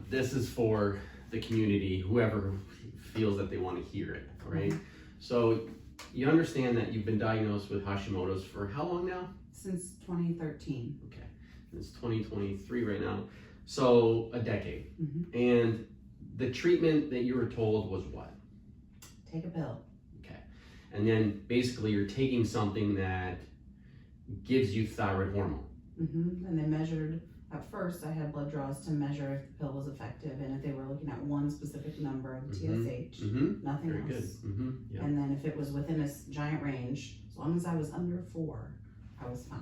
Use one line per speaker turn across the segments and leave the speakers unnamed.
this is for the community, whoever feels that they want to hear it, right? So you understand that you've been diagnosed with Hashimoto's for how long now?
Since 2013.
Okay, it's 2023 right now, so a decade. And the treatment that you were told was what?
Take a pill.
Okay, and then basically you're taking something that gives you thyroid hormone.
And they measured, at first I had blood draws to measure if the pill was effective and if they were looking at one specific number of TSH, nothing
Very
else.
good. Yeah.
And then if it was within a giant range, as long as I was under 4, I was fine.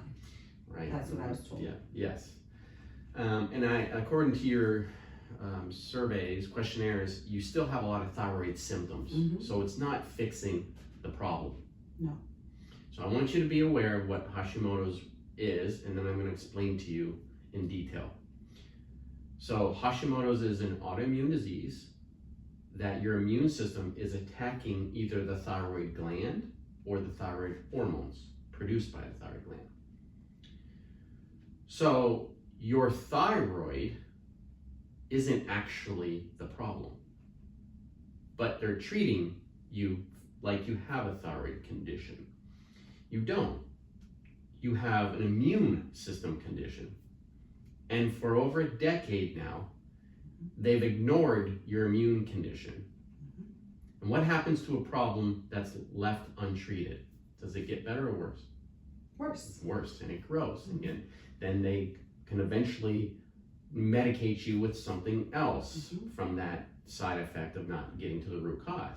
Right.
That's what I was told.
Yeah. Yes. And according to your surveys, questionnaires, you still have a lot of thyroid symptoms. So it's not fixing the problem.
No.
So I want you to be aware of what Hashimoto's is, and then I'm going to explain to you in detail. So Hashimoto's is an autoimmune disease that your immune system is attacking either the thyroid gland or the thyroid hormones produced by the thyroid gland. So your thyroid isn't actually the problem, but they're treating you like you have a thyroid condition. You don't. You have an immune system condition. And for over a decade now, they've ignored your immune condition. And what happens to a problem that's left untreated? Does it get better or worse?
Worse.
Worse, and it grows. And then they can eventually medicate you with something else from that side effect of not getting to the root cause.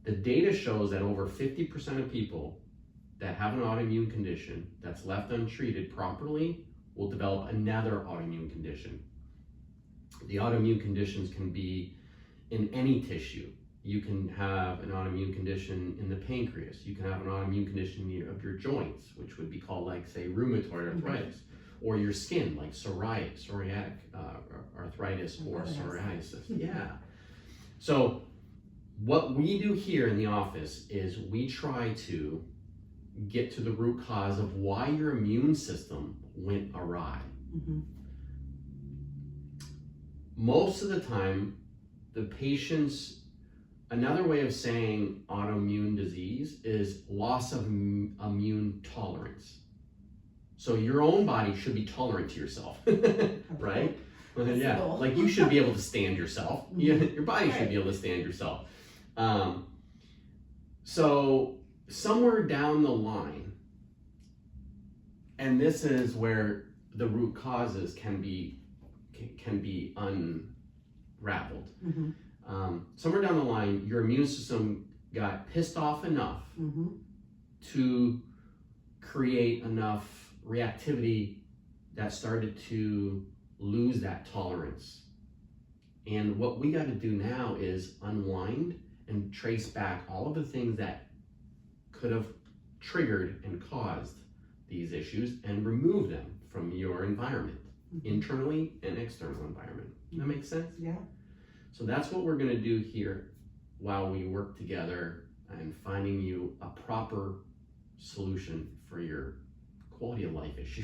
The data shows that over 50% of people that have an autoimmune condition that's left untreated properly will develop another autoimmune condition. The autoimmune conditions can be in any tissue. You can have an autoimmune condition in the pancreas. You can have an autoimmune condition of your joints, which would be called, like, say, rheumatoid arthritis, or your skin, like psoriatic arthritis or psoriasis. Yeah. So what we do here in the office is we try to get to the root cause of why your immune system went awry. Most of the time, the patients, another way of saying autoimmune disease is loss of immune tolerance. So your own body should be tolerant to yourself, right? Yeah, like you should be able to stand yourself. Your body should be able to stand yourself. So somewhere down the line, and this is where the root causes can be unraveled. Somewhere down the line, your immune system got pissed off enough to create enough reactivity that started to lose that tolerance. And what we got to do now is unwind and trace back all of the things that could have triggered and caused these issues and remove them from your environment, internally and external environment. That makes sense?
Yeah.
So that's what we're going to do here while we work together and finding you a proper solution for your quality of life issue.